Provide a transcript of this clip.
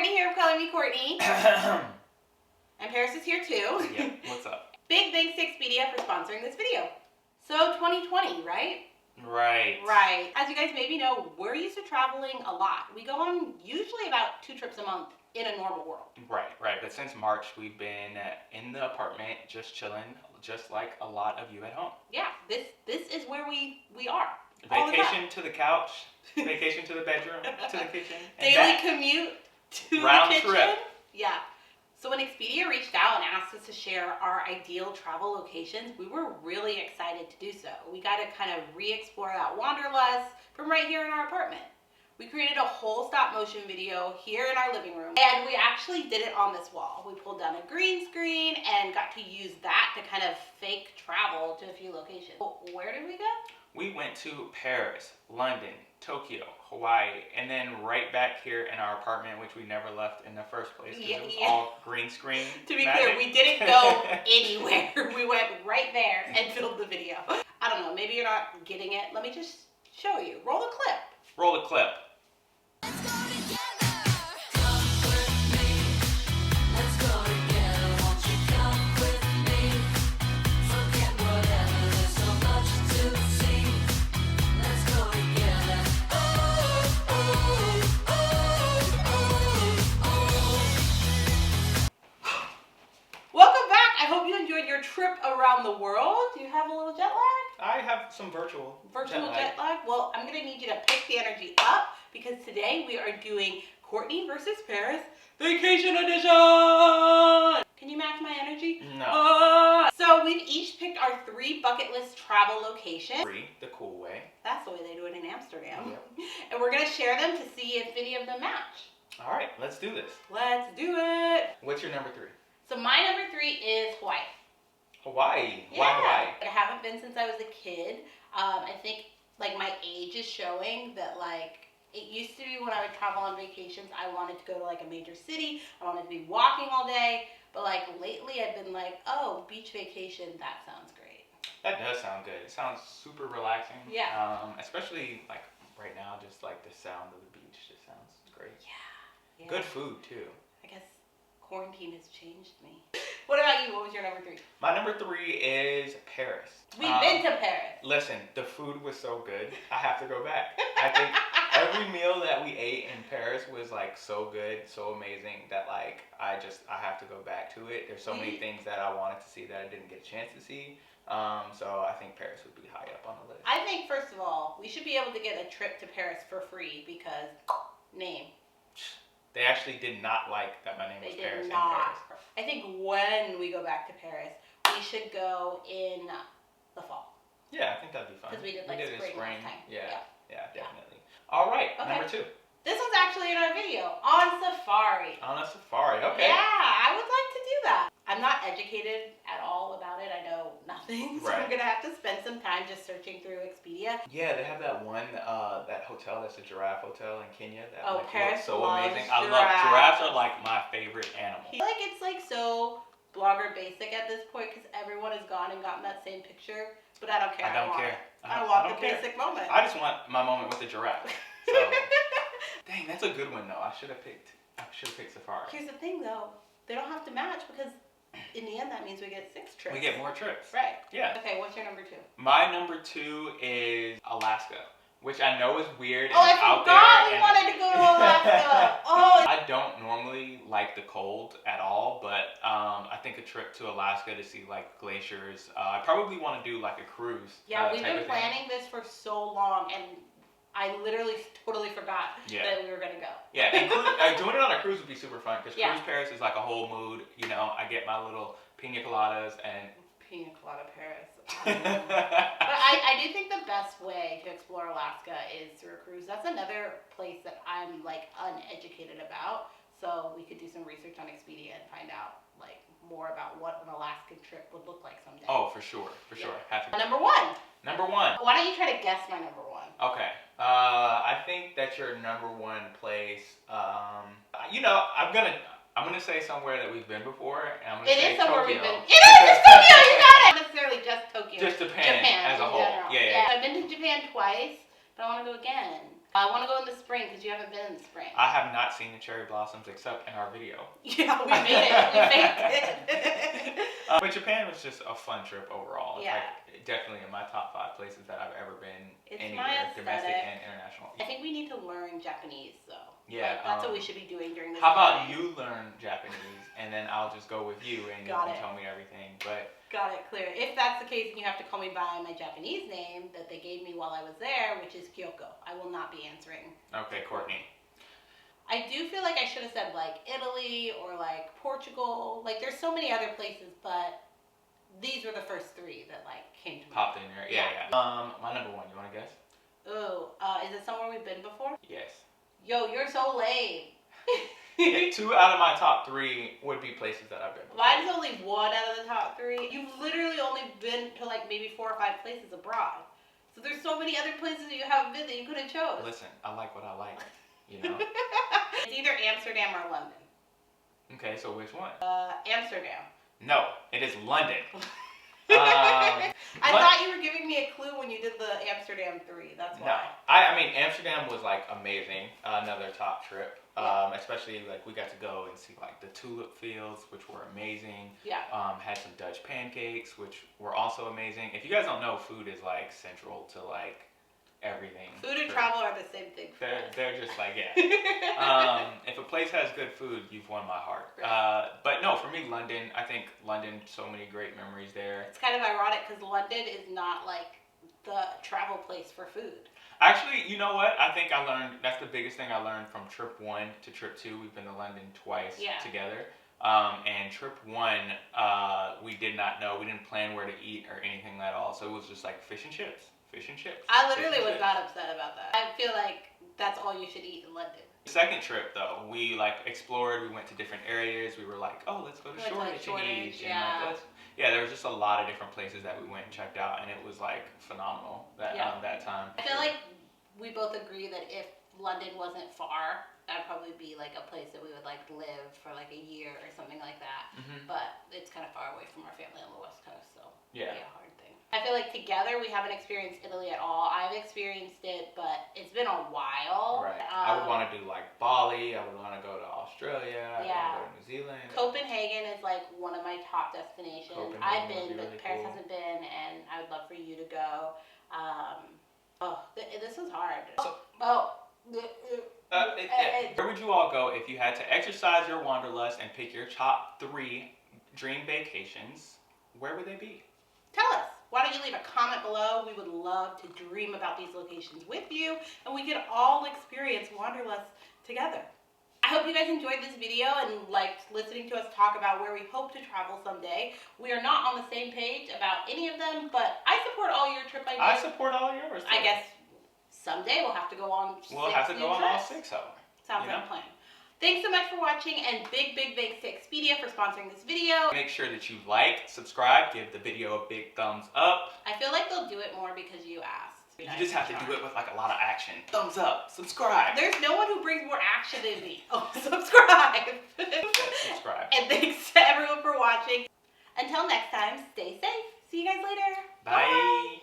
Courtney here of Color Me Courtney. And Paris is here too. Yep, what's up? Big thanks to Expedia for sponsoring this video. So 2020, right? Right. Right. As you guys maybe know, we're used to traveling a lot. We go on usually about 2 trips a month in a normal world. Right. But since March, we've been in the apartment, just chilling, just like a lot of you at home. Yeah, this is where we are. Vacation to the couch, vacation to the bedroom, to the kitchen. Daily commute to round the kitchen. trip. Yeah. So when Expedia reached out and asked us to share our ideal travel locations, we were really excited to do so. We got to kind of re-explore that Wanderlust from right here in our apartment. We created a whole stop motion video here in our living room, and we actually did it on this wall. We pulled down a green screen and got to use that to kind of fake travel to a few locations. Where did we go? We went to Paris, London, Tokyo, Hawaii, and then right back here in our apartment, which we never left in the first place because it was all green screen. To be clear, we didn't go anywhere. We went right there and filmed the video. I don't know, maybe you're not getting it. Let me just show you. Roll the clip. Roll the clip. Your trip around the world. Do you have a little jet lag? I have some virtual jet lag. Well, I'm going to need you to pick the energy up because today we are doing Courtney versus Paris Vacation Edition. Can you match my energy? No. So we've each picked our 3 bucket list travel locations. 3, the cool way. That's the way they do it in Amsterdam. Yep. And we're going to share them to see if any of them match. All right, let's do this. Let's do it. What's your number 3? So my number 3 is Hawaii. Hawaii. Yeah. Why Hawaii? I haven't been since I was a kid. I think like my age is showing that like it used to be when I would travel on vacations, I wanted to go to like a major city. I wanted to be walking all day. But like lately I've been like, oh, beach vacation, that sounds great. That does sound good. It sounds super relaxing. Yeah. Especially like right now, just like the sound of the beach just sounds great. Yeah. Good food too. I guess quarantine has changed me. What about you? What was your number 3? My number 3 is Paris. We've been to Paris. Listen, the food was so good. I have to go back. I think every meal that we ate in Paris was like so good, so amazing that like I have to go back to it. There's so many things that I wanted to see that I didn't get a chance to see. So I think Paris would be high up on the list. I think first of all, we should be able to get a trip to Paris for free because name. They actually did not like that my name was Paris in Paris. I think when we go back to Paris, we should go in the fall. Yeah, I think that'd be fun. Because we did it in spring last time. Yeah, definitely. All right, okay. Number 2. This one's actually in our video, on safari. On a safari, okay. Yeah, I would like to do that. I'm not educated at all about it. I know nothing, so I'm going to have to spend some time just searching through Expedia. Yeah, they have that one, that hotel that's a giraffe hotel in Kenya. That Paris looks so amazing. Giraffes. I love giraffes are like my favorite animal. I feel like it's like so blogger basic at this point because everyone has gone and gotten that same picture, but I don't care. I don't care. I want the basic moment. I just want my moment with the giraffe. So. Dang, that's a good one though. I should have picked safari. Here's the thing though, they don't have to match because in the end that means we get 6 trips. We get more trips. Right. Yeah. Okay, what's your number 2? My number 2 is Alaska, which I know is weird and I out there. forgot we wanted to go to Alaska. I don't normally like the cold at all, but I think a trip to Alaska to see like glaciers. I probably want to do like a cruise. Yeah, we've been planning this for so long and I literally totally forgot that we were going to go. Yeah, doing it on a cruise would be super fun because Cruise Paris is like a whole mood. You know, I get my little pina coladas and... Pina colada Paris. But I do think the best way to explore Alaska is through a cruise. That's another place that I'm like uneducated about. So we could do some research on Expedia and find out like more about what an Alaskan trip would look like someday. Oh, for sure. Have to. Number 1. Number 1. Why don't you try to guess my number 1? Okay. I think that your number 1 place. You know, I'm gonna say somewhere that we've been before, and I'm gonna say somewhere Tokyo. we've been. It is Tokyo. You got it. Not necessarily just Tokyo. Just Japan as a whole. Yeah. I've been to Japan twice, but I want to go again I want to go in the spring because you haven't been in the spring. I have not seen the cherry blossoms except in our video. Yeah, we made it. We faked it. But Japan was just a fun trip overall. It's Yeah. like definitely in my top 5 places that I've ever been It's anywhere, my domestic aesthetic. and international. I think we need to learn Japanese, though. Yeah, Like, that's what we should be doing during this How about time. you learn Japanese and then I'll just go with you and you Got can it. tell me everything. But Got it, clear. If that's the case, then you have to call me by my Japanese name that they gave me while I was there, which is Kyoko. I will not be answering. okay, Courtney. I do feel like I should have said like Italy or like Portugal. Like there's so many other places, but these were the first 3 that like came to mind. Popped in there. Yeah. My number 1, you wanna guess? Oh, is it somewhere we've been before? Yes. Yo, you're so lame. Yeah, 2 out of my top 3 would be places that I've been before. Mine's only 1 out of the top 3. You've literally only been to like maybe 4 or 5 places abroad. So there's so many other places that you haven't been that you could have chose. Listen, I like what I like, you know? It's either Amsterdam or London. Okay, so which one? Amsterdam. No, it is London. I thought you were giving me a clue when you did the Amsterdam 3. That's No, why. I mean Amsterdam was like amazing. Another top trip. Yeah. Especially like we got to go and see like the tulip fields, which were amazing. Yeah. Had some Dutch pancakes, which were also amazing. If you guys don't know, food is like central to like everything. Food and for- travel are the same thing for us. They're just like yeah. If a place has good food, you've won my heart. Right. But no, for me, London. I think London. So many great memories there. It's kind of ironic because London is not like the travel place for food. Actually, you know what? I think I learned, that's the biggest thing I learned from trip 1 to trip 2. We've been to London twice together. And trip 1, we did not know, we didn't plan where to eat or anything at all. So it was just like fish and chips. I literally was not upset about that. I feel like that's all you should eat in London. Second trip though, we like explored, we went to different areas. We were like, oh, let's go to Shoreditch and eat. And like, there was just a lot of different places that we went and checked out, and it was like phenomenal that time. I feel like we both agree that if London wasn't far, that'd probably be like a place that we would like live for like a year or something like that. Mm-hmm. But it's kind of far away from our family on the West Coast, so Yeah. it'd be a hard thing. I feel like together we haven't experienced Italy at all. I've experienced it, but it's been a while. Right. I would want to do like Bali. I would want to go to Australia. I would want to go to New Zealand. Copenhagen is like one of my top destinations. Copenhagen I've would been, be but really Paris cool. hasn't been, and I would love for you to go. This is hard. Where would you all go if you had to exercise your wanderlust and pick your top 3 dream vacations? Where would they be? Tell us. Why don't you leave a comment below? We would love to dream about these locations with you, and we could all experience Wanderlust together. I hope you guys enjoyed this video and liked listening to us talk about where we hope to travel someday. We are not on the same page about any of them, but I support all your trip ideas. I support all yours. I guess someday we'll have to go on We'll have to go on all 6 of them. Sounds like a plan. Thanks so much for watching, and big thanks to Expedia for sponsoring this video. Make sure that you like, subscribe, give the video a big thumbs up. I feel like they'll do it more because you asked. You just have to do it with like a lot of action. Thumbs up, subscribe. There's no one who brings more action than me. Oh, subscribe. Subscribe. And thanks to everyone for watching. Until next time, stay safe. See you guys later. Bye.